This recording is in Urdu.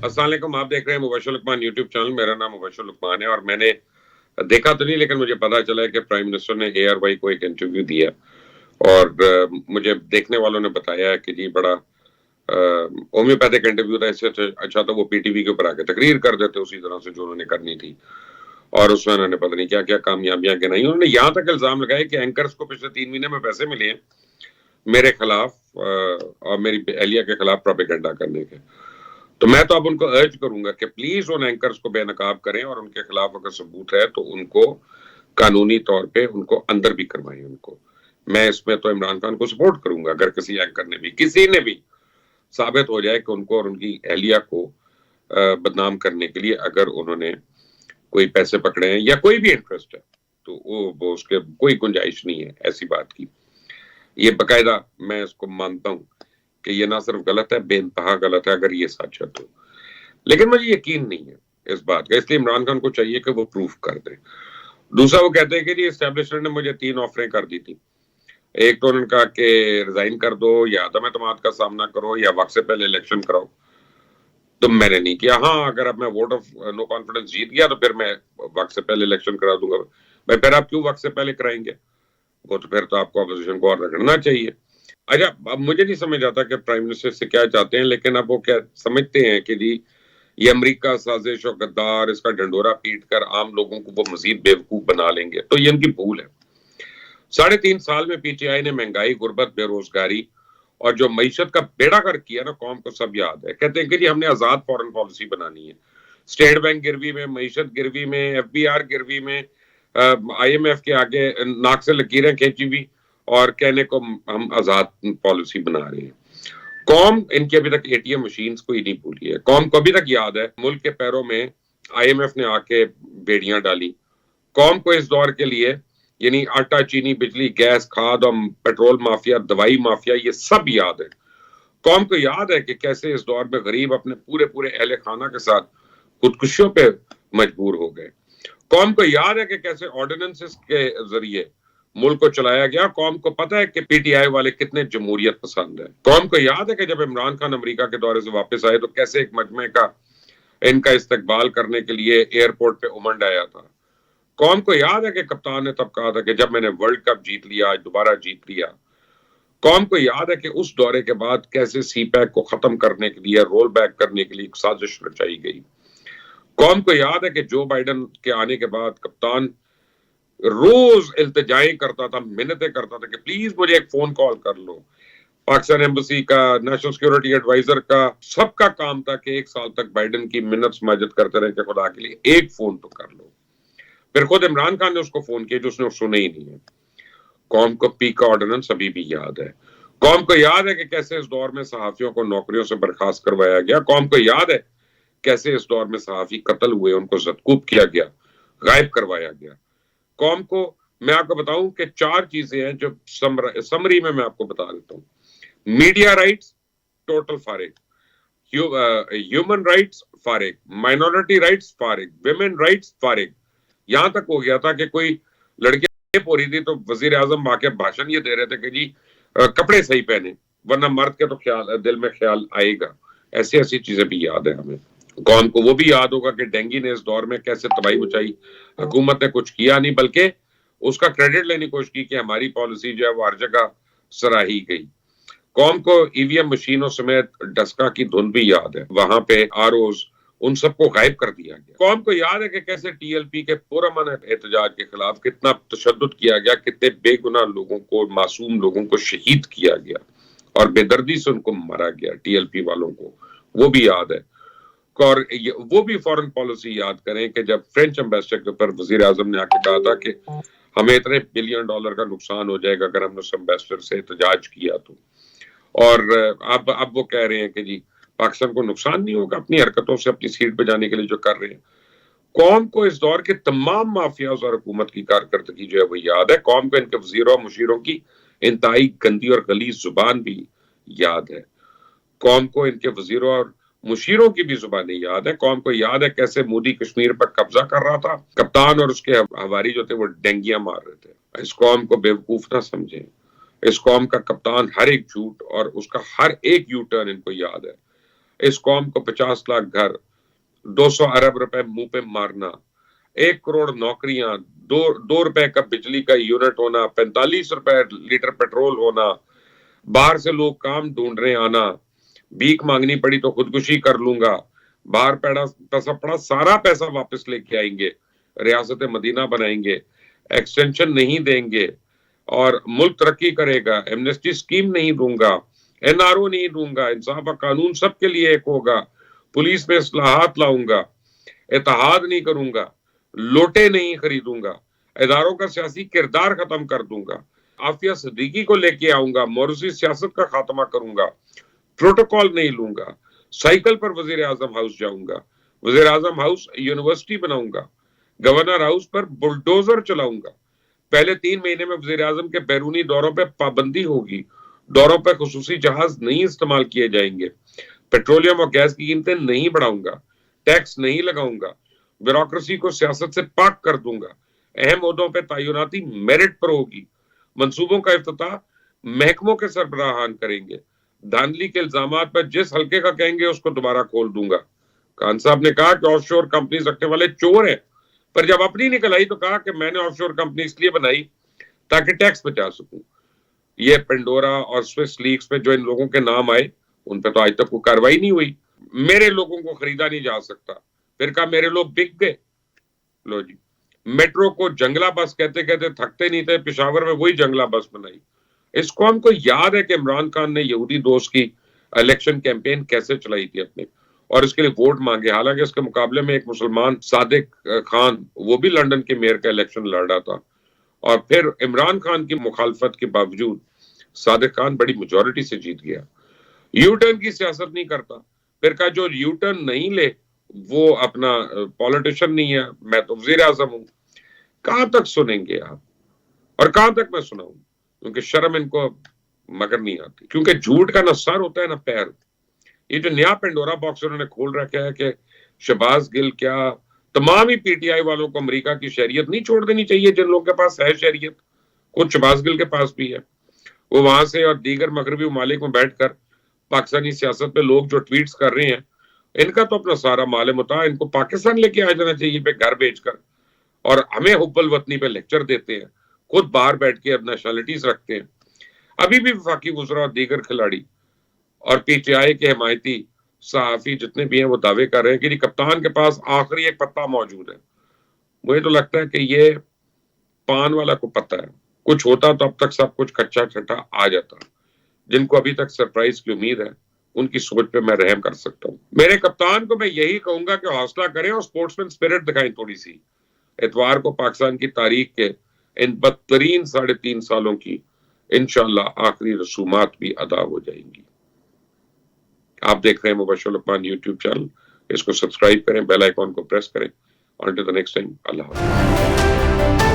السلام علیکم، آپ دیکھ رہے ہیں مبشر لقمان یوٹیوب چینل. میرا نام مبشر لقمان ہے اور میں نے دیکھا تو نہیں لیکن مجھے پتا چلا ہے کہ پرائم منسٹر نے اے آر وائی کو ایک انٹرویو دیا اور مجھے دیکھنے والوں نے بتایا ہے کہ جی بڑا ہومیوپیتھک انٹرویو تھا. اس سے اچھا تو وہ پی ٹی وی کے اوپر آ کے تقریر کر دیتے اسی طرح سے جو انہوں نے کرنی تھی. اور اس میں انہوں نے پتہ نہیں کیا کیا کامیابیاں گنائی. انہوں نے یہاں تک الزام لگائے کہ اینکرز کو پچھلے 3 مہینے میں پیسے ملے ہیں میرے خلاف اور میری اہلیہ کے خلاف پروپیگنڈا کرنے کے. تو میں تو اب ان کو ارج کروں گا کہ پلیز ان اینکرز کو بے نقاب کریں اور ان کے خلاف اگر ثبوت ہے تو ان کو قانونی طور پہ ان کو اندر بھی کروائیں. ان کو میں اس میں تو عمران خان کو سپورٹ کروں گا اگر کسی اینکر نے بھی کسی نے بھی ثابت ہو جائے کہ ان کو اور ان کی اہلیہ کو بدنام کرنے کے لیے اگر انہوں نے کوئی پیسے پکڑے ہیں یا کوئی بھی انٹرسٹ ہے تو وہ اس کے کوئی گنجائش نہیں ہے ایسی بات کی. یہ باقاعدہ میں اس کو مانتا ہوں کہ یہ نہ صرف غلط ہے بے انتہا غلط ہے اگر یہ سچ ہے تو. لیکن مجھے یقین نہیں ہے اس بات کا, اس لیے عمران خان کو چاہیے کہ وہ پروف کر دیں. دوسرا وہ کہتے ہیں کہ جی اسٹیبلشمنٹ نے مجھے 3 آفریں کر دی تھی. ایک تو انہوں نے کہا کہ ریزائن کر دو یا عدم اعتماد کا سامنا کرو یا وقت سے پہلے الیکشن کراؤ. تو میں نے نہیں کیا. ہاں اگر اب میں ووٹ آف نو کانفیڈنس جیت گیا تو پھر میں وقت سے پہلے الیکشن کرا دوں گا. بھائی پھر آپ کیوں وقت سے پہلے کرائیں گے؟ وہ تو پھر تو آپ کو اپوزیشن کو اور رگڑنا چاہیے. اچھا اب مجھے نہیں سمجھ آتا کہ پرائم منسٹر سے کیا چاہتے ہیں, لیکن اب وہ کیا سمجھتے ہیں کہ جی یہ امریکہ سازش اور غدار اس کا ڈنڈورا پیٹ کر عام لوگوں کو وہ مزید بیوقوف بنا لیں گے. تو یہ ان کی بھول ہے. 3.5 سال میں پی ٹی آئی نے مہنگائی, غربت, بے روزگاری اور جو معیشت کا بیڑا کر کیا نا قوم کو سب یاد ہے. کہتے ہیں کہ جی ہم نے آزاد فورن پالیسی بنانی ہے. اسٹیٹ بینک گروی میں, معیشت گروی میں, ایف بی آر گروی میں, آئی ایم ایف کے آگے ناک سے لکیریں کھینچی ہوئی اور کہنے کو ہم آزاد پالیسی بنا رہے ہیں. قوم ان کی ابھی تک اے ٹی ایم مشینز کو ہی نہیں بھولی ہے. قوم کو ابھی تک یاد ہے ملک کے پیروں میں آئی ایم ایف نے آ کے بیڑیاں ڈالی. قوم کو اس دور کے لیے یعنی آٹا, چینی, بجلی, گیس, کھاد اور پیٹرول مافیا, دوائی مافیا, یہ سب یاد ہے. قوم کو یاد ہے کہ کیسے اس دور میں غریب اپنے پورے اہل خانہ کے ساتھ خودکشیوں پہ مجبور ہو گئے. قوم کو یاد ہے کہ کیسے آرڈیننسز کے ذریعے ملک کو چلایا گیا. قوم کو پتہ ہے کہ پی ٹی آئی والے کتنے جمہوریت پسند ہیں. قوم کو یاد ہے کہ جب عمران خان امریکہ کے دورے سے واپس آئے تو کیسے ایک مجمع کا ان کا استقبال کرنے کے لیے ایئرپورٹ پہ امنڈ آیا تھا. قوم کو یاد ہے کہ کپتان نے تب کہا تھا کہ جب میں نے ورلڈ کپ جیت لیا آج دوبارہ جیت لیا. قوم کو یاد ہے کہ اس دورے کے بعد کیسے سی پیک کو ختم کرنے کے لیے, رول بیک کرنے کے لیے ایک سازش رچائی گئی. قوم کو یاد ہے کہ جو بائیڈن کے آنے کے بعد کپتان روز التجائیں کرتا تھا, منتیں کرتا تھا کہ پلیز مجھے ایک فون کال کر لو. پاکستان ایمبیسی کا, نیشنل سیکیورٹی ایڈوائزر کا, سب کا کام تھا کہ 1 سال تک بائیڈن کی منت سماجت کرتے رہے کہ خدا کے لیے ایک فون تو کر لو. پھر خود عمران خان نے اس کو فون کیا جو اس نے سنے ہی نہیں ہے. قوم کو پی کا آرڈیننس ابھی بھی یاد ہے. قوم کو یاد ہے کہ کیسے اس دور میں صحافیوں کو نوکریوں سے برخاست کروایا گیا. قوم کو یاد ہے کیسے اس دور میں صحافی قتل ہوئے, ان کو زدکوب کیا گیا, غائب کروایا گیا. قوم کو میں آپ کو بتاؤں کہ 4 چیزیں ہیں جو سمری میں آپ کو بتا دیتا ہوں. میڈیا رائٹس ٹوٹل فارغ, ہیومن رائٹس فارغ, مائنورٹی رائٹس فارغ, ویمن رائٹس فارغ. یہاں تک ہو گیا تھا کہ کوئی لڑکی ہو رہی تھی تو وزیر اعظم آ کے بھاشن یہ دے رہے تھے کہ جی کپڑے صحیح پہنے ورنہ مرد کے تو دل میں خیال آئے گا. ایسی چیزیں بھی یاد ہے ہمیں. قوم کو وہ بھی یاد ہوگا کہ ڈینگی نے اس دور میں کیسے تباہی مچائی. حکومت نے کچھ کیا نہیں بلکہ اس کا کریڈٹ لینے کی کوشش کی کہ ہماری پالیسی جو ہے وہ ہر جگہ سراہی گئی. قوم کو ای وی ایم مشینوں سمیت ڈسکا کی دھن بھی یاد ہے. وہاں پہ آر اوز ان سب کو غائب کر دیا گیا. قوم کو یاد ہے کہ کیسے ٹی ایل پی کے پرامن احتجاج کے خلاف کتنا تشدد کیا گیا, کتنے بے گناہ لوگوں کو, معصوم لوگوں کو شہید کیا گیا اور بے دردی سے ان کو مارا گیا. ٹی ایل پی والوں کو وہ بھی یاد ہے. اور وہ بھی فورن پالیسی یاد کریں کہ جب فرینچ امبیسڈر کے اوپر وزیر اعظم نے آ کے کہا تھا کہ ہمیں اتنے $1 بلین کا نقصان ہو جائے گا اگر ہم نے اس امبیسڈر سے احتجاج کیا تو. اور اب وہ کہہ رہے ہیں کہ جی پاکستان کو نقصان نہیں ہوگا اپنی حرکتوں سے اپنی سیٹ پہ جانے کے لیے جو کر رہے ہیں. قوم کو اس دور کے تمام مافیاز اور حکومت کی کارکردگی جو ہے وہ یاد ہے. قوم کو ان کے وزیروں اور مشیروں کی انتہائی گندی اور غلیظ زبان بھی یاد ہے. قوم کو ان کے وزیروں اور مشیروں کی بھی زبانیں یاد ہے. قوم کو یاد ہے کیسے مودی کشمیر پر قبضہ کر رہا تھا, کپتان اور اس کے ہواری جو تھے وہ ڈینگیاں مار رہے تھے. اس قوم کو بیوقوف نہ سمجھیں. اس قوم کا کپتان ہر ایک جھوٹ اور اس کا ہر ایک یو ٹرن ان کو یاد ہے. اس قوم کو 50 لاکھ گھر، 200 ارب روپے منہ پہ مارنا، 1 کروڑ نوکریاں، 2 روپے کا بجلی کا یونٹ ہونا، 45 روپے لیٹر پیٹرول ہونا، باہر سے لوگ کام ڈھونڈ رہے آنا، بھیک مانگنی پڑی تو خودکشی کر لوں گا، باہر پیسہ پڑا سارا پیسہ واپس لے کے آئیں گے، ریاست مدینہ بنائیں گے، ایکسٹینشن نہیں دیں گے اور ملک ترقی کرے گا، ایمنسٹی سکیم نہیں دوں گا، این آر او نہیں دوں گا، انصاف کا قانون سب کے لیے ایک ہوگا، پولیس میں اصلاحات لاؤں گا، اتحاد نہیں کروں گا، لوٹے نہیں خریدوں گا، اداروں کا سیاسی کردار ختم کر دوں گا، عافیہ صدیقی کو لے کے آؤں گا، مورثی سیاست کا خاتمہ کروں گا، پروٹوکول نہیں لوں گا، سائیکل پر وزیر اعظم ہاؤس جاؤں گا، وزیر اعظم ہاؤس یونیورسٹی بناؤں گا، گورنر ہاؤس پر بلڈوزر چلاؤں گا، پہلے 3 مہینے میں وزیر اعظم کے بیرونی دوروں پہ پابندی ہوگی، دوروں پہ خصوصی جہاز نہیں استعمال کیے جائیں گے، پیٹرولیم اور گیس کی قیمتیں نہیں بڑھاؤں گا، ٹیکس نہیں لگاؤں گا، بیوروکریسی کو سیاست سے پاک کر دوں گا، اہم عہدوں پہ تعیناتی میرٹ پر ہوگی، منصوبوں کا افتتاح محکموں کے سربراہان کریں گے، دھاندلی کے الزامات پر جس حلقے کا کہیں گے اس کو دوبارہ کھول دوں گا۔ خان صاحب نے کہا کہ آف شور کمپنیز رکھنے والے چور ہیں، پر جب اپنی نکل آئی تو کہا کہ میں نے آف شور کمپنی اس لیے بنائی تاکہ ٹیکس بچا سکوں۔ یہ پنڈورا اور سوئس لیکس پہ جو ان لوگوں کے نام آئے ان پہ تو آج تک کوئی کاروائی نہیں ہوئی، میرے لوگوں کو خریدا نہیں جا سکتا، پھر کہا میرے لوگ بک گئے، لو جی میٹرو کو جنگلہ بس کہتے کہتے تھکتے نہیں تھے، پشاور میں وہی جنگلہ بس بنائی۔ اس قوم کو یاد ہے کہ عمران خان نے یہودی دوست کی الیکشن کیمپین کیسے چلائی تھی اپنے، اور اس کے لیے ووٹ مانگے، حالانکہ اس کے مقابلے میں ایک مسلمان صادق خان وہ بھی لنڈن کے میئر کا الیکشن لڑ رہا تھا، اور پھر عمران خان کی مخالفت کے باوجود صادق خان بڑی میجورٹی سے جیت گیا۔ یو ٹرن کی سیاست نہیں کرتا، پھر کہا جو یو ٹرن نہیں لے وہ اپنا پولیٹیشن نہیں ہے، میں تو وزیر اعظم ہوں۔ کہاں تک سنیں گے آپ اور کہاں تک میں سناؤں، کیونکہ شرم ان کو مگر نہیں آتی، کیونکہ جھوٹ کا نہ سر ہوتا ہے نہ پیر۔ یہ جو نیا پنڈورا باکس انہوں نے کھول رکھا ہے کہ شہباز گل کیا تمام ہی پی ٹی آئی والوں کو امریکہ کی شہریت نہیں چھوڑ دینی چاہیے، جن لوگوں کے پاس ہے شہریت، خود شہباز گل کے پاس بھی ہے، وہ وہاں سے اور دیگر مغربی ممالک میں بیٹھ کر پاکستانی سیاست پہ لوگ جو ٹویٹس کر رہے ہیں، ان کا تو اپنا سارا مال متاع ان کو پاکستان لے کے آ جانا چاہیے پہ گھر بیچ کر، اور ہمیں حب الوطنی پہ لیکچر دیتے ہیں، خود باہر بیٹھ کے نیشنلٹیز رکھتے ہیں۔ ابھی بھی وفاقی وزراء اور دیگر کھلاڑی اور پی ٹی آئی کے حمایتی صحافی جتنے بھی ہیں وہ دعوے کر رہے ہیں کہ کپتان کے پاس آخری ایک پتا موجود ہے۔ مجھے تو لگتا ہے کہ یہ پان والا کو پتہ ہے، کچھ ہوتا تو اب تک سب کچھ کچا چھٹا آ جاتا۔ جن کو ابھی تک سرپرائز کی امید ہے ان کی سوچ پہ میں رحم کر سکتا ہوں۔ میرے کپتان کو میں یہی کہوں گا کہ حوصلہ کریں اور سپورٹس مین سپرٹ دکھائیں تھوڑی سی۔ اتوار کو پاکستان کی تاریخ کے ان بدترین 3.5 سالوں کی انشاءاللہ آخری رسومات بھی ادا ہو جائیں گی۔ آپ دیکھ رہے ہیں مبشر لقمان یوٹیوب چینل، اس کو سبسکرائب کریں، بیل آئیکن کو پریس کریں۔ Until the next time, اللہ حافظ۔